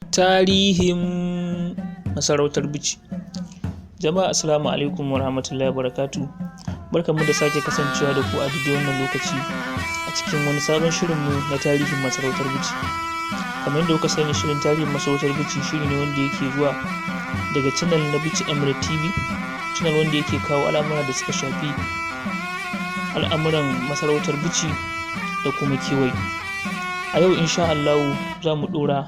Tarihin masarautar Bichi. Jama'a assalamu alaikum wa rahmatullahi wa barakatuh. Barkanmu da sake kasancewa da ku a daidai wannan lokaci a cikin wani sabon shirinmu na tarihin masarautar Bichi. Kamar yadda kuka sani, shirin tarihin masarautar Bichi shiri ne wanda yake zuwa daga channel na Bichi Emirate TV, channel wanda yake kawo al'amura da suka shafi al'amuran masarautar Bichi da kuma kewaye. A yau insha Allah za mu ɗora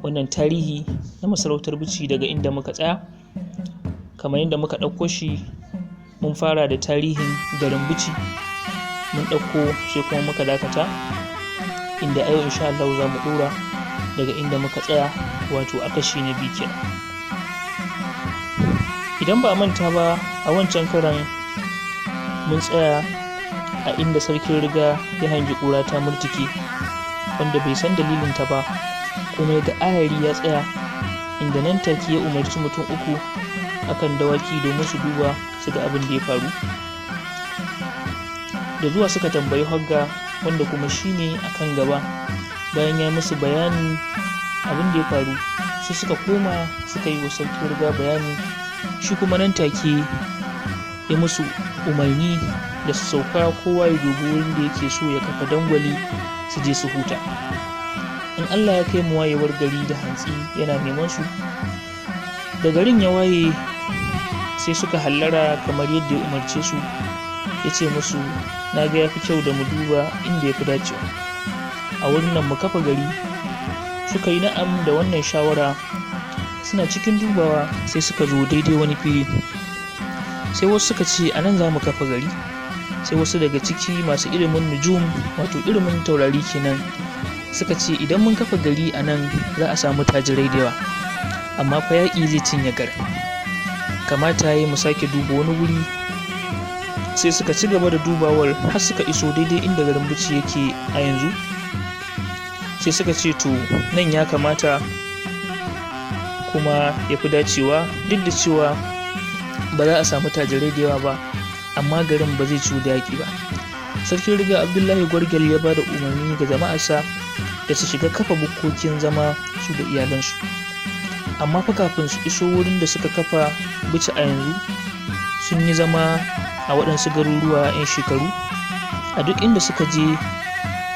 wannan tarihi na masarautar Bichi daga inda muka tsaya. Kamar yadda muka ɗauko shi, mun fara da tarihin garin Bichi, mun ɗauko sai kuma muka dakata, inda a yau insha Allah za mu ɗora daga inda muka tsaya, wato a kashi na biyu kenan. Idan ba a manta ba, a wancan karan mun tsaya a inda sarkin riga ya hangi ƙura ta murtuke, wanda bai san dalilinta ba, kuma ya ga ayari ya tsaya, inda nan take ya umarci mutum uku akan dawaki domin su duba su ga abin da ya faru. Da zuwa suka tambayi Hogga, wanda kuma shine akan gaba. Bayan ya musu bayanin abin da ya faru, sai suka koma suka yi wa sarkin riga bayani. Shi kuma nan take ya musu umarni da su sauka, kowa ya dubi wurin da yake so ya kafa dangwali su je su huta. In Allah ya kai mu wayewar gari da hantsi yana neman su, da garin ya waye sai suka hallara kamar yadda ya umarce su. Ya ce musu, na ga ya fi kyau da mu duba inda ya fi dacewa, a wurin nan mu kafa gari. Suka yi na'am da wannan shawara. Suna cikin dubawa sai suka zo daidai wani fili, sai wasu suka ce a nan za mu kafa gari. Sai wasu daga ciki masu ilimin nujum, wato ilimin taurari kenan, suka ce idan mun kafa gari a nan za a samu tajirai da yawa, amma fa yaƙi zai cinye garin, kamata ya yi mu sake duba wani wuri. Sai suka ci gaba da dubawar har suka iso daidai inda garin Bichi yake a yanzu. Sai suka ce to nan ya kamata kuma ya fi dacewa, duk da cewa ba za a samu tajirai da yawa ba, amma garin ba zai ciwo da yaƙi ba. Sarkin riga Abdullahi Gwargyal ya ba da umarni ga jama'arsa da su shiga kafa bukkokin zama su da iyalansu. Amma fa kafin su iso wurin da suka kafa Bichi a yanzu, sun yi zama a waɗansu garuruwa 'yan shekaru. A duk inda suka je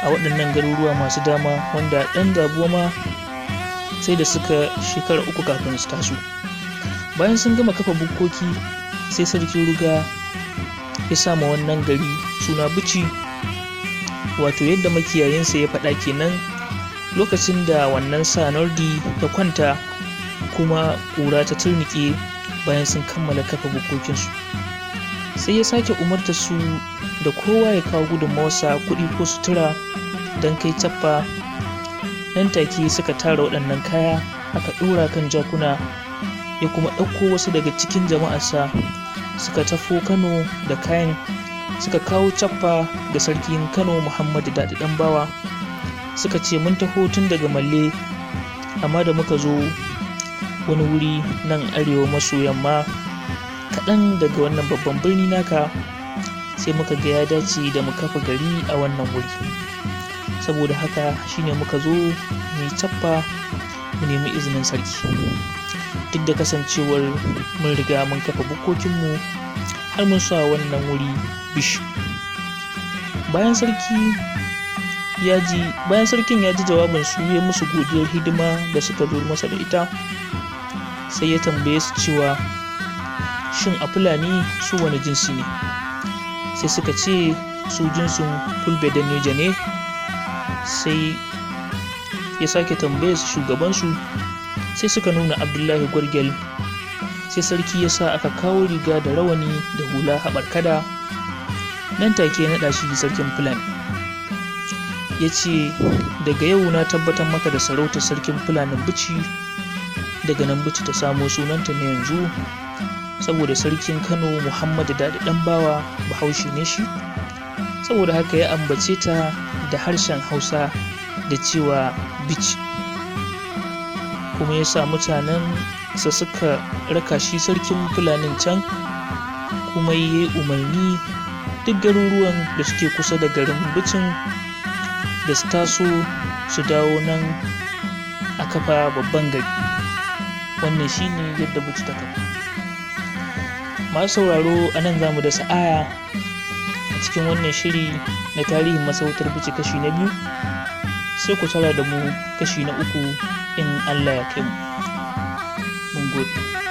a waɗannan garuruwa masu dama, wanda ɗan Zabuwa ma sai da suka shekara 3 kafin su taso. Bayan sun gama kafa bukkoki, sai sarkin riga ya sama wannan gari suna Bichi, wato yadda makiyayinsa ya faɗa kenan lokacin da wannan sanardi ta kwanta kuma ƙura ta turnike bayan sun kammala kafa bukkokinsu. Sai ya sake umarta su da kowa ya kawo gudunmawarsa, kuɗi ko sutura don kai cappa. Nan take suka tara waɗannan kaya, aka ɗora kan jakuna. Ya kuma ɗauko wasu daga cikin jama'arsa suka tafo Kano da kayan, suka kawo cappa ga sarkin Kano Muhammadu Daɗi Ɗanbawa. Suka ce, mun taho tun daga Malle, amma da muka zo wani wuri nan arewa maso yamma kaɗan daga wannan babban birni naka, sai muka ga ya dace da mu kafa gari a wannan wuri. Saboda haka shine muka zo mu cappa mu nemi izinin sarki. Duk da kasancewar mun riga mun kafa bukkokinmu har mun sa wannan wuri Bichi. Bayan sarkin ya ji jawabin su, ya musu godiyar hidima da suka zo masa da ita. Sai ya tambaye su cewa shin a Fulani su wani jinsi ne? Sai suka ce su jinsin Fulbe da Neja ne. Sai ya sake tambaye su shugabansu, sai suka nuna Abdullahi Gwargyal. Sai sarki ya sa aka kawo riga da rawani da hula haɓar kada. Nan take ya naɗa shi sarkin Fulani. Ya ce, daga yau na tabbatar maka da sarautar sarkin Fulanin Bichi. Daga nan Bichi ta samo sunanta na yanzu, saboda sarkin Kano Muhammadu Daɗi Ɗanbawa Bahaushe ne shi. Saboda haka ya ambace ta da harshen Hausa da cewa Bichi. Kuma ya sa mutanen sa suka raka shi sarkin Fulanin can, kuma ya yi umarni duk garuruwan da suke kusa da garin Bichin da su taso su dawo nan a kafa babban gari. Wannan shine yadda Bichi ta kafa. Masu sauraro, a nan za mu dasa aya a cikin wannan shiri na tarihin masarautar Bichi kashi na 2, sai ku tara da mu kashi na 3 in Allah ya kai mu. Mun gode.